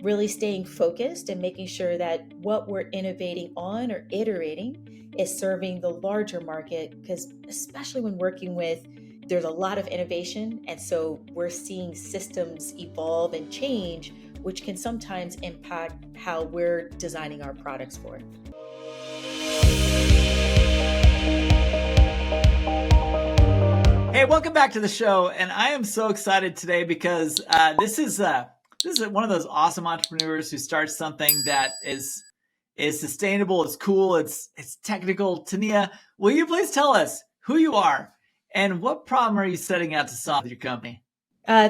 really staying focused and making sure that what we're innovating on or iterating is serving the larger market, because especially when working with, there's a lot of innovation, and so we're seeing systems evolve and change, which can sometimes impact how we're designing our products for it. Hey, welcome back to the show, and I am so excited today because this is one of those awesome entrepreneurs who starts something that is sustainable, it's cool, it's technical. Tinia, will you please tell us who you are and what problem are you setting out to solve with your company?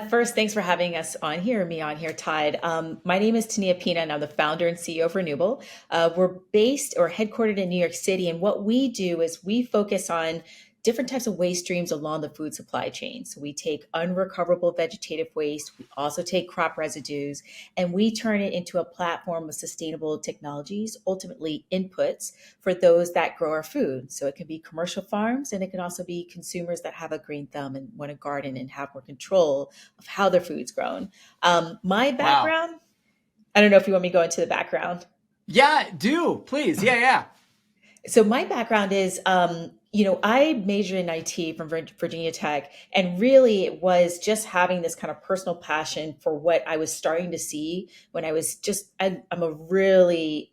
First, thanks for having me on here, Todd. My name is Tinia Pina, and I'm the founder and CEO of Re-nuble. We're based or headquartered in New York City, and what we do is we focus on different types of waste streams along the food supply chain. So we take unrecoverable vegetative waste, we also take crop residues, and we turn it into a platform of sustainable technologies, ultimately inputs for those that grow our food. So it can be commercial farms, and it can also be consumers that have a green thumb and want to garden and have more control of how their food's grown. My Wow. background, I don't know if you want me to go into the background. Yeah, do please. Yeah. So my background is, I majored in IT from Virginia Tech, and really it was just having this kind of personal passion for what I was starting to see when I was I'm a really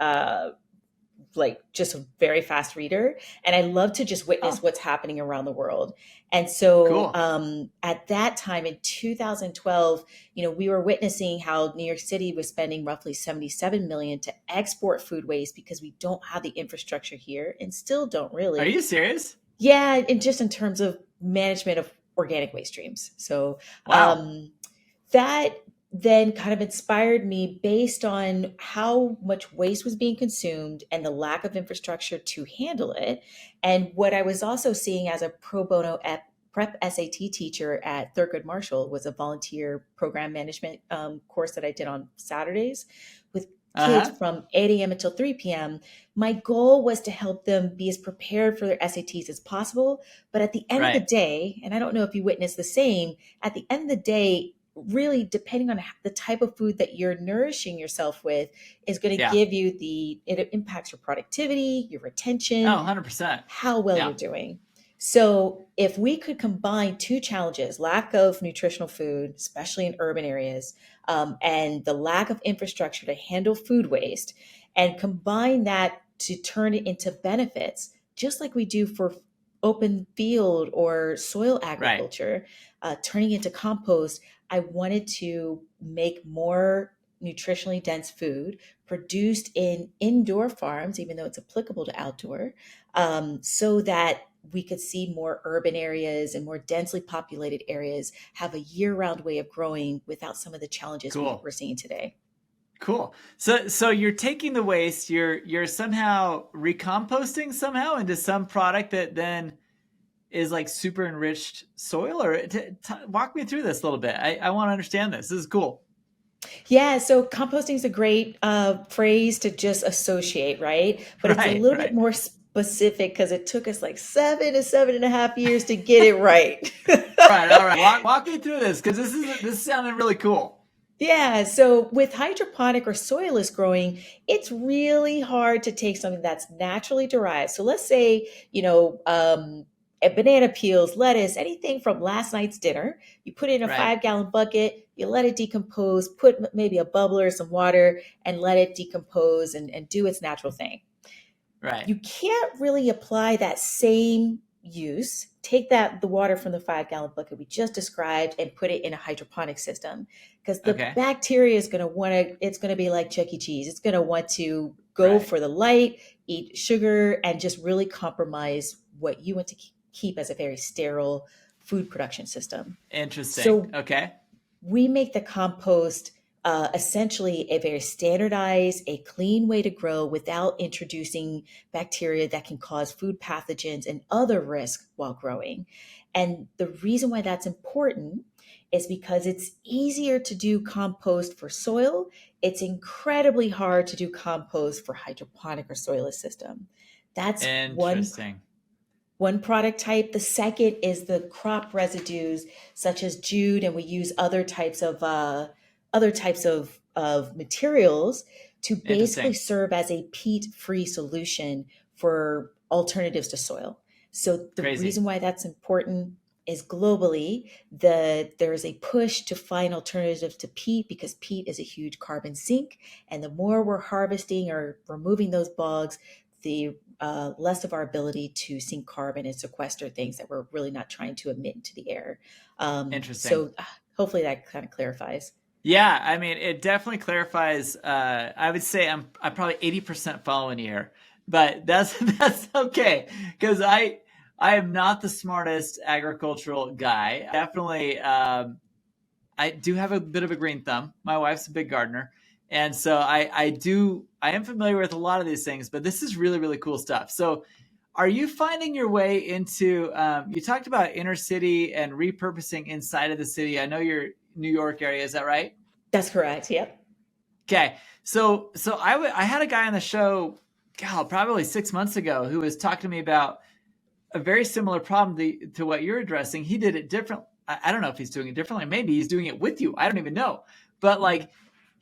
just a very fast reader, and I love to just witness Oh, what's happening around the world. And so cool. at that time in 2012, we were witnessing how New York City was spending roughly 77 million to export food waste because we don't have the infrastructure here and still don't Are really. you serious? Yeah, and just in terms of management of organic waste streams. So Wow. that then kind of inspired me based on how much waste was being consumed and the lack of infrastructure to handle it. And what I was also seeing as a pro bono prep SAT teacher at Thurgood Marshall was a volunteer program management course that I did on Saturdays with kids Uh-huh. from 8 a.m. until 3 p.m. My goal was to help them be as prepared for their SATs as possible. But at the end of the Right. day, and I don't know if you witnessed the same, at the end of the day, really depending on the type of food that you're nourishing yourself with is going to Yeah. give you it impacts your productivity, your Oh, retention, 100%. how well Yeah. you're doing. So if we could combine two challenges, lack of nutritional food, especially in urban areas, and the lack of infrastructure to handle food waste, and combine that to turn it into benefits, just like we do for open field or soil Right. agriculture, turning into compost, I wanted to make more nutritionally dense food produced in indoor farms, even though it's applicable to outdoor, so that we could see more urban areas and more densely populated areas have a year-round way of growing without some of the challenges Cool. we're seeing today. Cool. So you're taking the waste, you're somehow recomposting somehow into some product that then is like super enriched soil, or walk me through this a little bit. I want to understand this. This is cool. Yeah, so composting is a great phrase to just associate, right? But it's a Right. little bit Right. more specific because it took us like 7 to 7.5 years to get it right. Right. All right. Walk me through this because this sounded really cool. Yeah, so with hydroponic or soilless growing, it's really hard to take something that's naturally derived. So let's say, a banana peels, lettuce, anything from last night's dinner. You put it in a Right. 5-gallon bucket, you let it decompose, put maybe a bubbler, some water, and let it decompose and do its natural thing. Right. You can't really apply that same use, take the water from the 5-gallon bucket we just described and put it in a hydroponic system, because the Okay. bacteria is going to want to, it's going to be like Chuck E. Cheese. It's going to want to go Right. for the light, eat sugar, and just really compromise what you want to keep as a very sterile food production system. Interesting. So Okay. we make the compost essentially a very standardized, a clean way to grow without introducing bacteria that can cause food pathogens and other risks while growing. And the reason why that's important is because it's easier to do compost for soil. It's incredibly hard to do compost for hydroponic or soilless system. That's Interesting. one product type. The second is the crop residues, such as jute, and we use other types of of materials to basically Interesting. serve as a peat-free solution for alternatives to soil. So the reason Crazy. why that's important is globally, there's a push to find alternatives to peat because peat is a huge carbon sink, and the more we're harvesting or removing those bogs, the less of our ability to sink carbon and sequester things that we're really not trying to emit into the air. Interesting. So hopefully that kind of clarifies. Yeah, I mean, it definitely clarifies. I would say I'm probably 80% following you here, but that's that's okay because I am not the smartest agricultural guy. Definitely, I do have a bit of a green thumb. My wife's a big gardener, and so I am familiar with a lot of these things. But this is really really cool stuff. So, are you finding your way into? You talked about inner city and repurposing inside of the city. I know you're New York area. Is that right? That's correct. Yep. Okay, so I had a guy on the show, God, probably 6 months ago, who was talking to me about a very similar problem to what you're addressing. He did it different. I don't know if he's doing it differently. Maybe he's doing it with you. I don't even know. But like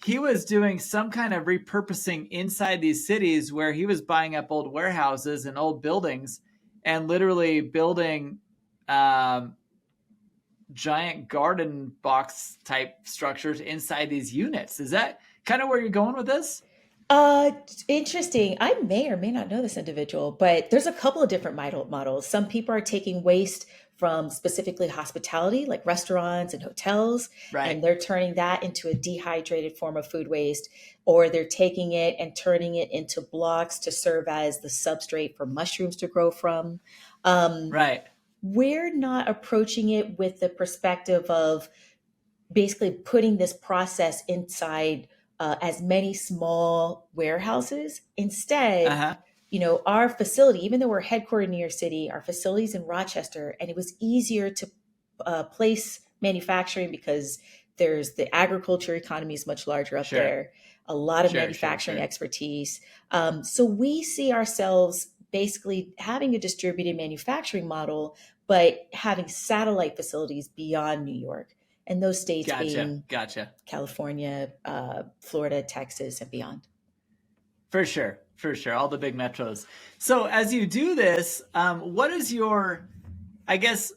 he was doing some kind of repurposing inside these cities where he was buying up old warehouses and old buildings and literally building um, giant garden box type structures inside these units. Is that kind of where you're going with this? Uh, Interesting. I may or may not know this individual, but there's a couple of different models. Some people are taking waste from specifically hospitality, like restaurants and hotels, and Right. they're turning that into a dehydrated form of food waste, or they're taking it and turning it into blocks to serve as the substrate for mushrooms to grow from. Um, Right. we're not approaching it with the perspective of basically putting this process inside as many small warehouses. Instead, Uh-huh. our facility, even though we're headquartered in New York City, our facility's in Rochester, and it was easier to place manufacturing because there's the agriculture economy is much larger up Sure. there, a lot of Sure, sure, manufacturing sure. expertise. So we see ourselves basically having a distributed manufacturing model, but having satellite facilities beyond New York, and those states Gotcha. being Gotcha. California, Florida, Texas, and beyond. For sure. For sure. All the big metros. So as you do this, what is your, I guess,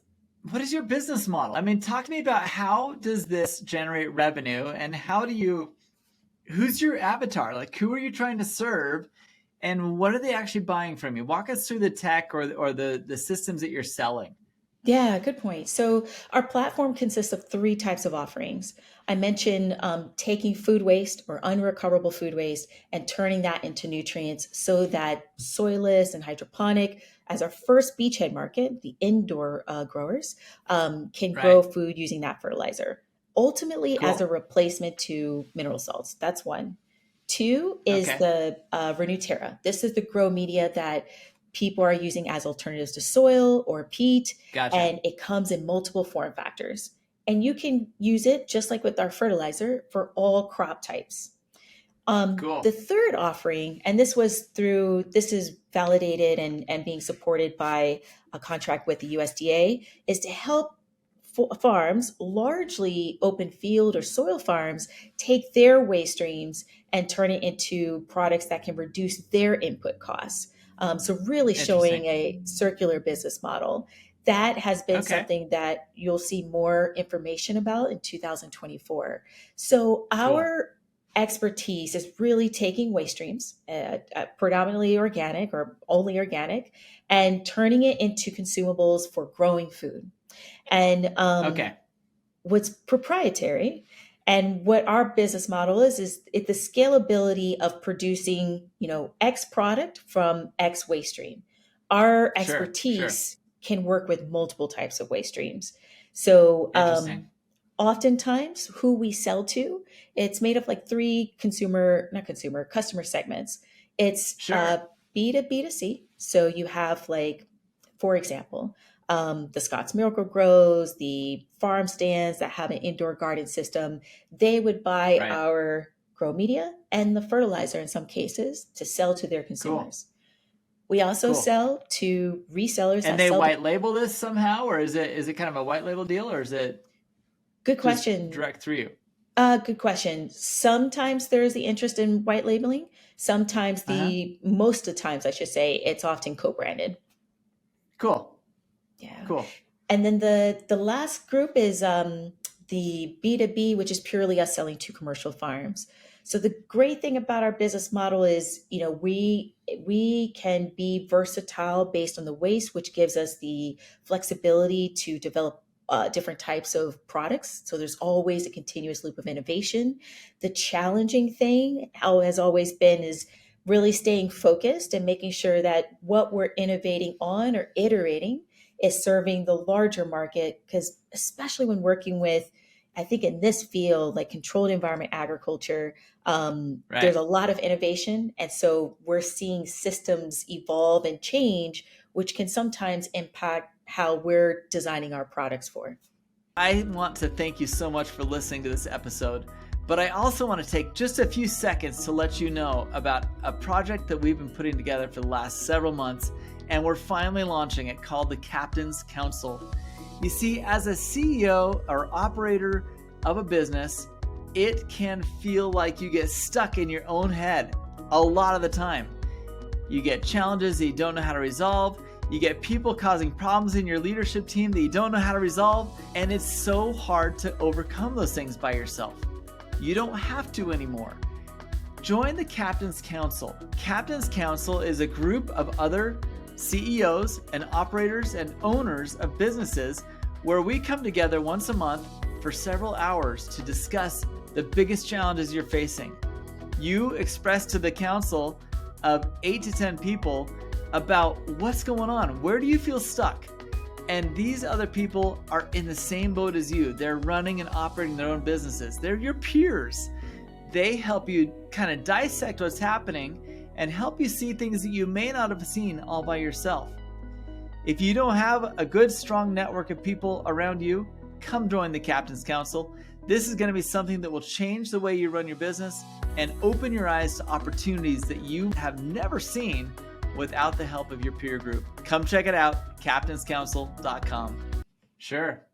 what is your business model? I mean, talk to me about how does this generate revenue and how do you, who's your avatar? Like, who are you trying to serve and what are they actually buying from you? Walk us through the tech or the systems that you're selling. Yeah, good point. So our platform consists of three types of offerings. I mentioned taking food waste or unrecoverable food waste and turning that into nutrients so that soilless and hydroponic, as our first beachhead market, the indoor growers, can grow Right. food using that fertilizer, ultimately as a Cool. replacement to mineral salts. That's one. Two is Okay. the Renuterra. This is the grow media that people are using as alternatives to soil or peat, Gotcha. and it comes in multiple form factors. And you can use it just like with our fertilizer for all crop types. The Cool. third offering, and this is validated and being supported by a contract with the USDA, is to help farms, largely open field or soil farms, take their waste streams and turn it into products that can reduce their input costs. So, really showing Interesting. a circular business model. That has been Okay. something that you'll see more information about in 2024. So, Cool. our expertise is really taking waste streams, predominantly organic or only organic, and turning it into consumables for growing food. And Okay. what's proprietary and what our business model is the scalability of producing, X product from X waste stream. Our Sure. Sure. expertise can work with multiple types of waste streams. So Interesting. oftentimes who we sell to, it's made of like three customer segments. It's Sure. B to B to C. So you have, like, for example, the Scott's Miracle Grows, the farm stands that have an indoor garden system, they would buy Right. our grow media and the fertilizer in some cases to sell to their Cool. consumers. We also Cool. sell to resellers And that they sell the white label this somehow, or is it kind of a white label deal, or is it good just question. direct through you? Good question. Sometimes there's the interest in white labeling. Sometimes Uh-huh. most of the times, I should say, it's often co-branded. Cool. Yeah. Cool. And then the last group is the B2B, which is purely us selling to commercial farms. So the great thing about our business model is, we can be versatile based on the waste, which gives us the flexibility to develop different types of products. So there's always a continuous loop of innovation. The challenging thing, how it has always been, is really staying focused and making sure that what we're innovating on or iterating is serving the larger market, because especially when working with, I think in this field, like controlled environment agriculture, there's Right. a lot of innovation, and so we're seeing systems evolve and change, which can sometimes impact how we're designing our products for. I want to thank you so much for listening to this episode, but I also want to take just a few seconds to let you know about a project that we've been putting together for the last several months, and we're finally launching it, called the Captain's Council. You see, as a CEO or operator of a business, it can feel like you get stuck in your own head a lot of the time. You get challenges that you don't know how to resolve. You get people causing problems in your leadership team that you don't know how to resolve. And it's so hard to overcome those things by yourself. You don't have to anymore. Join the Captain's Council. Captain's Council is a group of other CEOs and operators and owners of businesses where we come together once a month for several hours to discuss the biggest challenges you're facing. You express to the council of 8 to 10 people about what's going on. Where do you feel stuck? And these other people are in the same boat as you. They're running and operating their own businesses. They're your peers. They help you kind of dissect what's happening and help you see things that you may not have seen all by yourself. If you don't have a good, strong network of people around you, come join the Captain's Council. This is going to be something that will change the way you run your business and open your eyes to opportunities that you have never seen without the help of your peer group. Come check it out, captainscouncil.com. Sure.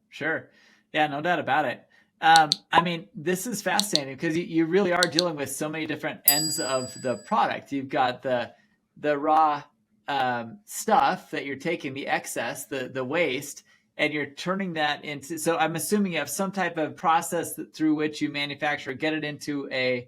Yeah, no doubt about it. I mean, this is fascinating because you really are dealing with so many different ends of the product. You've got the raw stuff that you're taking, the excess, the waste, and you're turning that into, so I'm assuming you have some type of process through which you manufacture, get it into a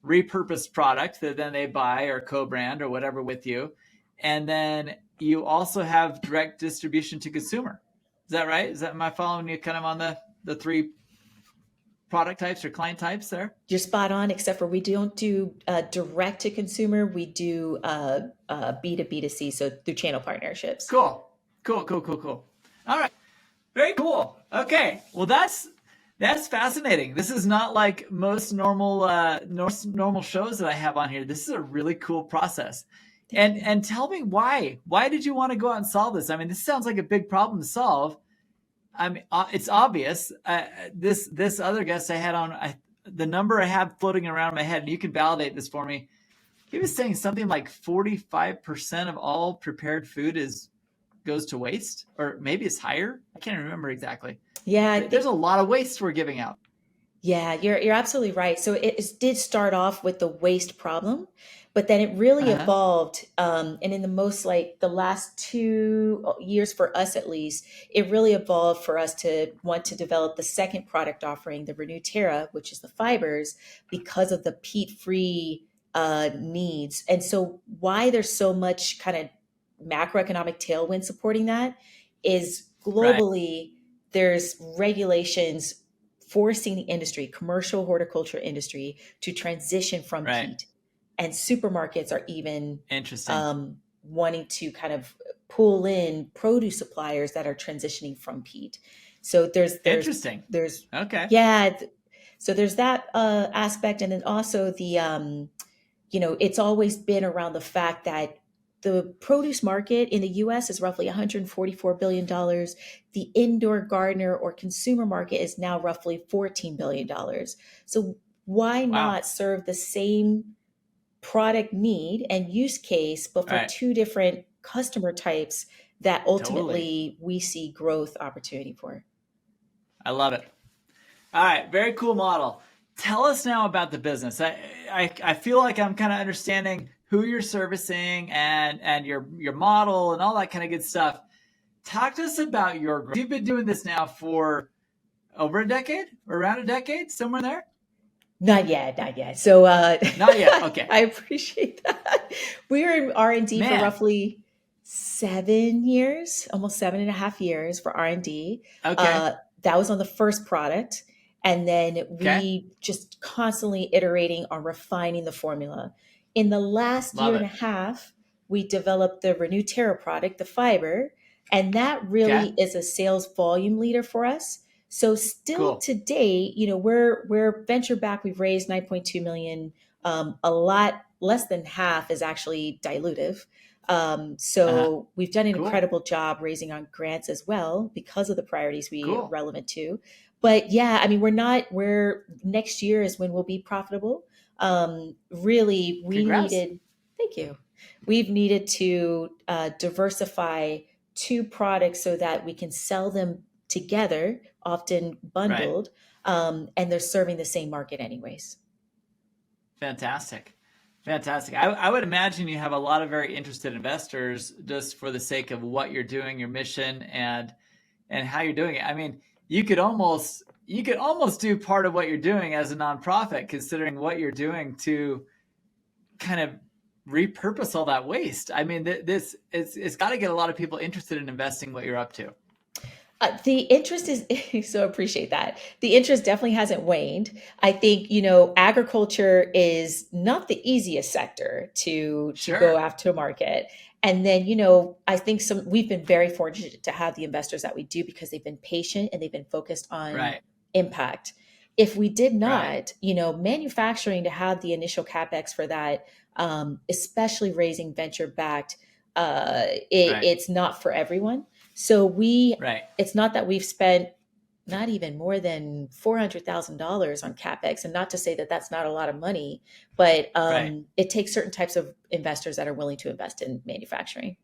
repurposed product that then they buy or co-brand or whatever with you. And then you also have direct distribution to consumer. Is that right? Am I following you kind of on the three product types or client types there? You're spot on, except for we don't do direct to consumer. We do B2B2C, so through channel partnerships. Cool. All right. Very cool. Okay. Well, that's fascinating. This is not like most normal shows that I have on here. This is a really cool process. And tell me why. Why did you want to go out and solve this? I mean, this sounds like a big problem to solve. I mean, it's obvious. This other guest I had on, the number I have floating around in my head, and you can validate this for me. He was saying something like 45% of all prepared food goes to waste, or maybe it's higher. I can't remember exactly. Yeah, there's a lot of waste we're giving out. Yeah, you're absolutely right. So did start off with the waste problem, but then it really evolved. And in the last 2 years, for us at least, it really evolved for us to want to develop the second product offering, the Renew Terra, which is the fibers, because of the peat-free needs. And so why there's so much kind of macroeconomic tailwind supporting that is globally, there's regulations forcing the industry, commercial horticulture industry, to transition from peat. And supermarkets are even wanting to kind of pull in produce suppliers that are transitioning from peat. So there's interesting. There's okay. Yeah. So there's that aspect. And then also the, it's always been around the fact that the produce market in the US is roughly $144 billion. The indoor gardener or consumer market is now roughly $14 billion. So why not serve the same product need and use case, but for two different customer types that ultimately we see growth opportunity for? I love it. All right. Very cool model. tell us now about the business. I feel like I'm kind of understanding who you're servicing and your model and all that kind of good stuff. Talk to us about your growth. You've been doing this now for over a decade, around a decade, somewhere there? Not yet, not yet. So Not yet. Okay. I appreciate that. We were in R&D for Man. roughly 7 years, almost 7.5 years for R&D. Okay. That was on the first product. And then Okay. we just constantly iterating on refining the formula. In the last year Love and a it. half, we developed the Renew Terra product, the fiber, and that Okay. really is a sales volume leader for us. So still Cool. today, we're venture back. We've raised 9.2 million. A lot less than half is actually dilutive. Uh-huh. So we've done an Cool. incredible job raising on grants as well because of the priorities we are Cool. relevant to. But yeah, I mean, we're next year is when we'll be profitable. Really, Congrats. thank you. We've needed to diversify two products so that we can sell them together, often Right. bundled, and they're serving the same market anyways. Fantastic. Fantastic. I would imagine you have a lot of very interested investors just for the sake of what you're doing, your mission, and how you're doing it. I mean, you could almost do part of what you're doing as a nonprofit, considering what you're doing to kind of repurpose all that waste. I mean, it's got to get a lot of people interested in investing what you're up to. The interest is so appreciate that. The interest definitely hasn't waned. I think, agriculture is not the easiest sector to go Sure. after market. And then, I think we've been very fortunate to have the investors that we do because they've been patient and they've been focused on Right. impact. If we did Right. not, manufacturing to have the initial capex for that, especially raising venture backed, Right. it's not for everyone. So Right. it's not that we've spent not even more than $400,000 on capex, and not to say that that's not a lot of money, but Right. it takes certain types of investors that are willing to invest in manufacturing.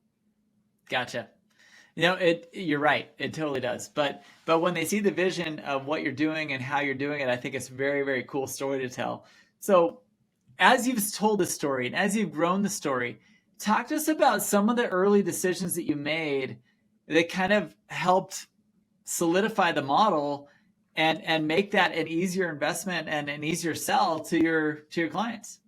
Gotcha. You're right. It totally does. But when they see the vision of what you're doing and how you're doing it, I think it's a very, very cool story to tell. So as you've told the story and as you've grown the story, talk to us about some of the early decisions that you made that kind of helped solidify the model and make that an easier investment and an easier sell to your clients.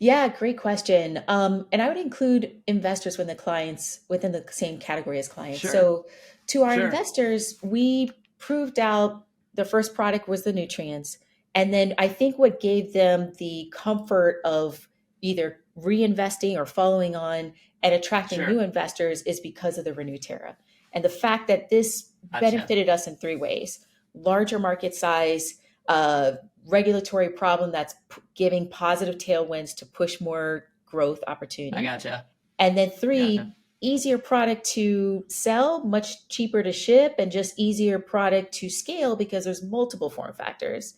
Yeah, great question. And I would include investors within the same category as clients. Sure. So to our Sure. investors, we proved out the first product was the nutrients. And then I think what gave them the comfort of either reinvesting or following on and attracting new Sure. investors is because of the Renew Terra. And the fact that this Gotcha. benefited us in three ways: larger market size, uh, regulatory problem that's giving positive tailwinds to push more growth I opportunity. gotcha. And then I gotcha. three, easier product to sell, much cheaper to ship, and just easier product to scale because there's multiple form factors.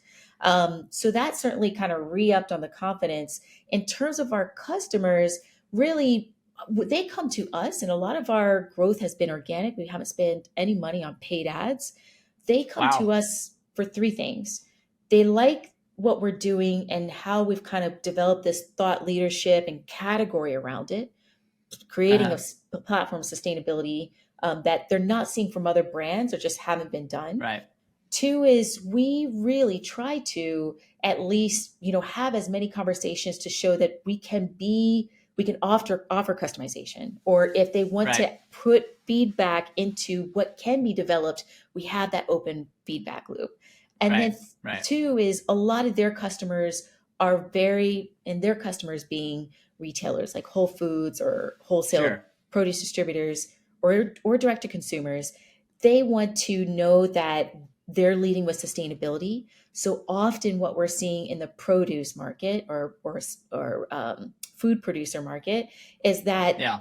So that certainly kind of re-upped on the confidence. In terms of our customers, really, they come to us, and a lot of our growth has been organic. We haven't spent any money on paid ads. They come to Wow. us for three things. They like what we're doing and how we've kind of developed this thought leadership and category around it, creating Uh-huh. a platform of sustainability that they're not seeing from other brands or just haven't been done. Right. Two is we really try to at least, have as many conversations to show that we can offer customization, or if they want Right. to put feedback into what can be developed, we have that open feedback loop. And then Right. Right. two is a lot of their customers and their customers being retailers like Whole Foods or wholesale Sure. produce distributors or direct to consumers. They want to know that they're leading with sustainability. So often, what we're seeing in the produce market or food producer market is that Yeah.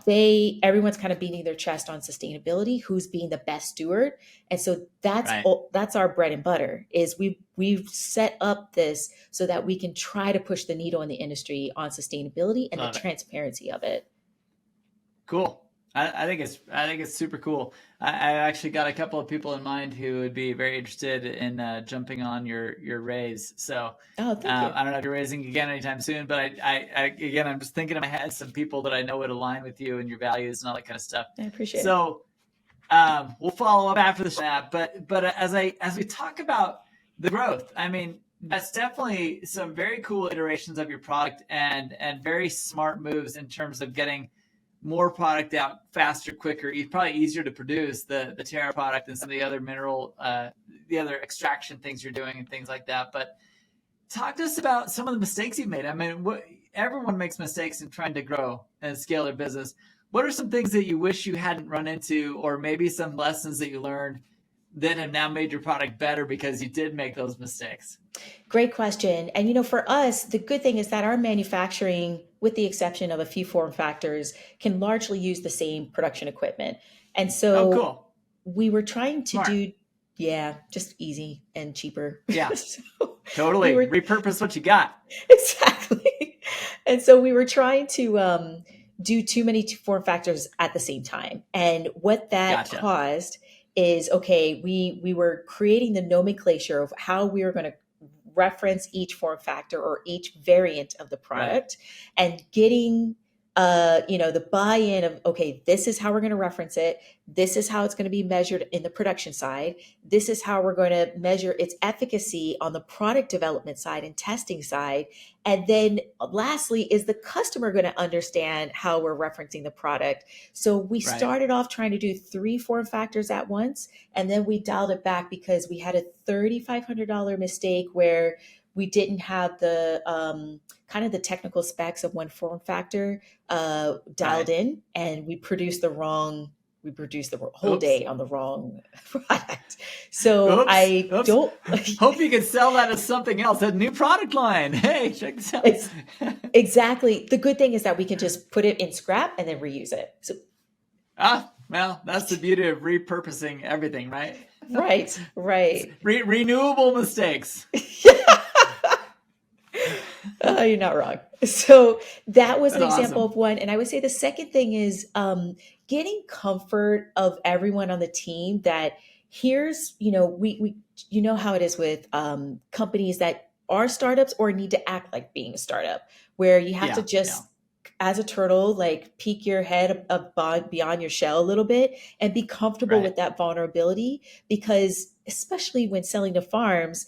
everyone's kind of beating their chest on sustainability, who's being the best steward, and so Right. that's our bread and butter. Is we've set up this so that we can try to push the needle in the industry on sustainability and the Love it. transparency of it. Cool. I think it's super cool. I actually got a couple of people in mind who would be very interested in jumping on your raise. So Oh, thank you. I don't know if you're raising again anytime soon, but I again, I'm just thinking in my head some people that I know would align with you and your values and all that kind of stuff. I appreciate it. So we'll follow up after the snap. But as we talk about the growth, I mean, that's definitely some very cool iterations of your product and very smart moves in terms of getting more product out faster, quicker. It's probably easier to produce the Terra product and some of the other mineral, the other extraction things you're doing and things like that. But talk to us about some of the mistakes you've made. I mean, everyone makes mistakes in trying to grow and scale their business. What are some things that you wish you hadn't run into, or maybe some lessons that you learned that have now made your product better because you did make those mistakes? Great question. And for us, the good thing is that our manufacturing, with the exception of a few form factors, can largely use the same production equipment. And Oh, so cool. we were trying to Smart. do, yeah, just easy and cheaper. Yeah, So we totally. were Repurpose what you got. exactly. And so we were trying to do too many form factors at the same time. And what that Gotcha. caused is, okay, we were creating the nomenclature of how we were going to reference each form factor or each variant of the Right. product, and getting the buy-in of, okay, this is how we're going to reference it, this is how it's going to be measured in the production side, this is how we're going to measure its efficacy on the product development side and testing side, and then lastly, is the customer going to understand how we're referencing the product? So we Right. started off trying to do 3 form factors at once, and then we dialed it back because we had a $3,500 mistake where we didn't have the kind of the technical specs of one form factor dialed Right. in, and we produced the whole Oops. day on the wrong product. So Oops. I Oops. don't Hope you can sell that as something else. A new product line. Hey, check this out. it's exactly. The good thing is that we can just put it in scrap and then reuse it. So Well, that's the beauty of repurposing everything, right? right. Renewable mistakes. You're not wrong. So that was an That's example awesome. of one. And I would say the second thing is getting comfort of everyone on the team that here's, we you know how it is with companies that are startups or need to act like being a startup, where you have to Yeah. Yeah. just, as a turtle, like peek your head beyond your shell a little bit and be comfortable Right. with that vulnerability. Because especially when selling to farms,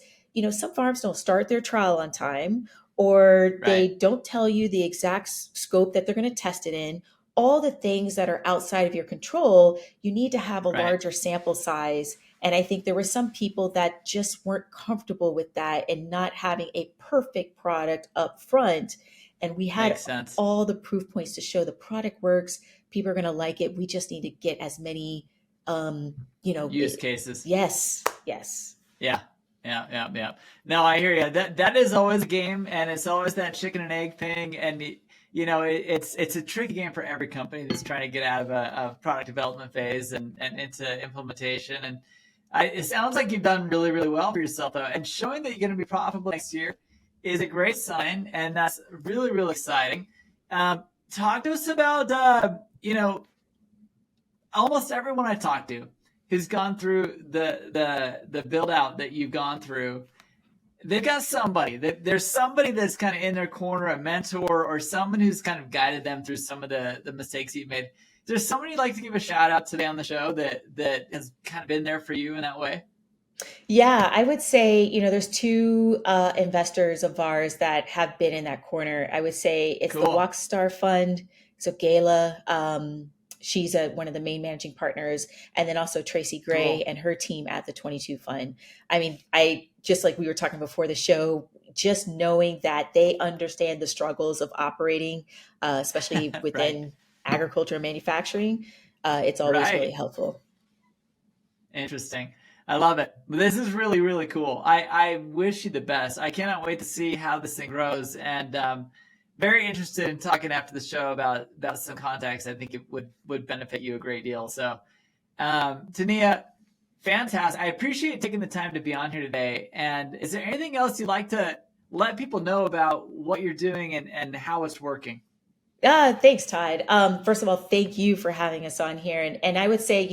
some farms don't start their trial on time, or Right. they don't tell you the exact scope that they're going to test it in. All the things that are outside of your control, you need to have a Right. larger sample size. And I think there were some people that just weren't comfortable with that and not having a perfect product up front. And we had Makes sense. all the proof points to show the product works. People are going to like it. We just need to get as many, um, you know, Use cases. yes. Yeah. Yeah. No, I hear you. That is always a game, and it's always that chicken and egg thing. And it's a tricky game for every company that's trying to get out of a product development phase and into implementation. And it sounds like you've done really, really well for yourself, though. And showing that you're going to be profitable next year is a great sign, and that's really, really exciting. Talk to us about almost everyone I talk to who's gone through the build out that you've gone through. They've got somebody. There's somebody that's kind of in their corner, a mentor, or someone who's kind of guided them through some of the mistakes you've made. Is there somebody you'd like to give a shout out today on the show that has kind of been there for you in that way? Yeah, I would say, there's two investors of ours that have been in that corner. I would say it's the Cool. Walkstar Fund. So Gayla, she's one of the main managing partners, and then also Tracy Gray Cool. and her team at the 22 Fund. I mean, I just like we were talking before the show, just knowing that they understand the struggles of operating, especially Right. within agriculture and manufacturing, it's always really Right. helpful. Interesting. I love it. This is really, really cool. I wish you the best. I cannot wait to see how this thing grows. And very interested in talking after the show about some contacts. I think it would benefit you a great deal. So, Tinia, fantastic. I appreciate taking the time to be on here today. And is there anything else you'd like to let people know about what you're doing and how it's working? Thanks, Todd. First of all, thank you for having us on here. And I would say,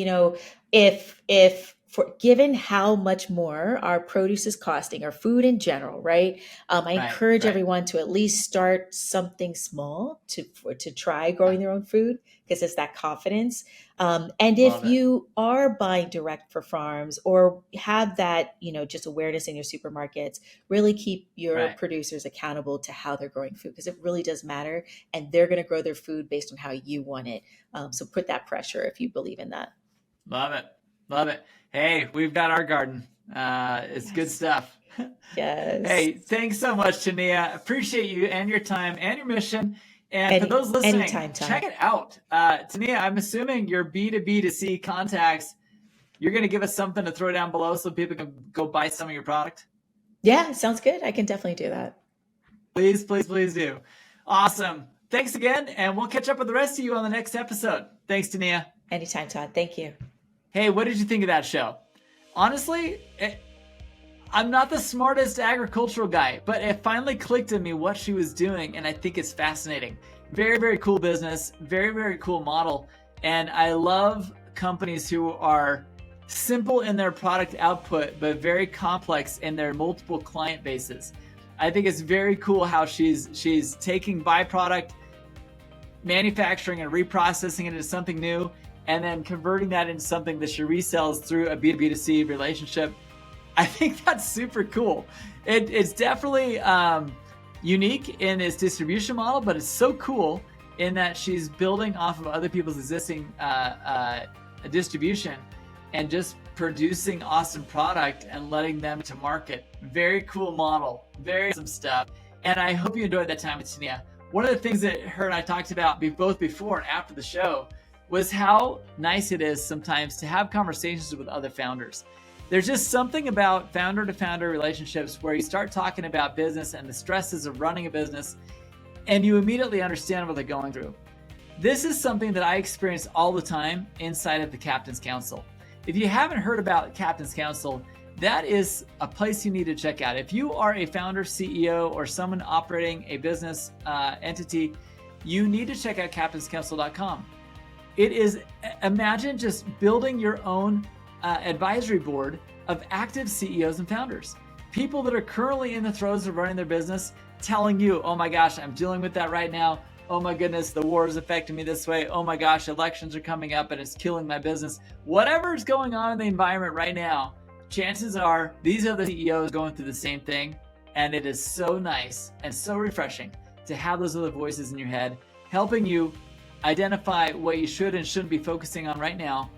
if for given how much more our produce is costing, our food in general, right? I Right, encourage right. everyone to at least start something small to try growing their own food because it's that confidence. And if Love it. you are buying direct for farms or have that, just awareness in your supermarkets, really keep your Right. producers accountable to how they're growing food because it really does matter and they're going to grow their food based on how you want it. So put that pressure if you believe in that. Love it. Love it. Hey, we've got our garden. It's good Yes. stuff. Yes. Hey, thanks so much, Tinia. Appreciate you and your time and your mission. And for those listening, Anytime, check Todd. it out. Tinia, I'm assuming your B2B2C contacts, you're going to give us something to throw down below so people can go buy some of your product. Yeah, sounds good. I can definitely do that. Please, please, please do. Awesome. Thanks again. And we'll catch up with the rest of you on the next episode. Thanks, Tinia. Anytime, Todd. Thank you. Hey, what did you think of that show? Honestly, I'm not the smartest agricultural guy, but it finally clicked in me what she was doing, and I think it's fascinating. Very, very cool business, very, very cool model. And I love companies who are simple in their product output, but very complex in their multiple client bases. I think it's very cool how she's taking byproduct, manufacturing and reprocessing it into something new, and then converting that into something that she resells through a B2B2C relationship. I think that's super cool. It's definitely unique in its distribution model, but it's so cool in that she's building off of other people's existing distribution and just producing awesome product and letting them to market. Very cool model, very awesome stuff. And I hope you enjoyed that time with Tinia. One of the things that her and I talked about both before and after the show was how nice it is sometimes to have conversations with other founders. There's just something about founder to founder relationships where you start talking about business and the stresses of running a business, and you immediately understand what they're going through. This is something that I experience all the time inside of the Captain's Council. If you haven't heard about Captain's Council, that is a place you need to check out. If you are a founder, CEO, or someone operating a business entity, you need to check out captainscouncil.com. It is, imagine just building your own advisory board of active CEOs and founders. People that are currently in the throes of running their business, telling you, oh my gosh, I'm dealing with that right now. Oh my goodness, the war is affecting me this way. Oh my gosh, elections are coming up and it's killing my business. Whatever is going on in the environment right now, chances are these are the CEOs going through the same thing. And it is so nice and so refreshing to have those other voices in your head, helping you identify what you should and shouldn't be focusing on right now,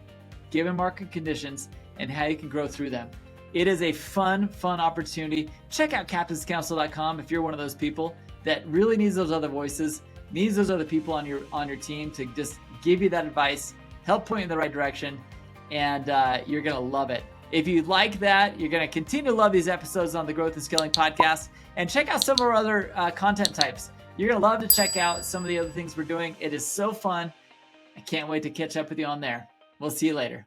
given market conditions, and how you can grow through them. It is a fun opportunity. Check out captainscouncil.com if you're one of those people that really needs those other voices, needs those other people on your team to just give you that advice, help point you in the right direction, and you're going to love it. If you like that, you're going to continue to love these episodes on the Growth and Scaling podcast, and check out some of our other content types. You're going to love to check out some of the other things we're doing. It is so fun. I can't wait to catch up with you on there. We'll see you later.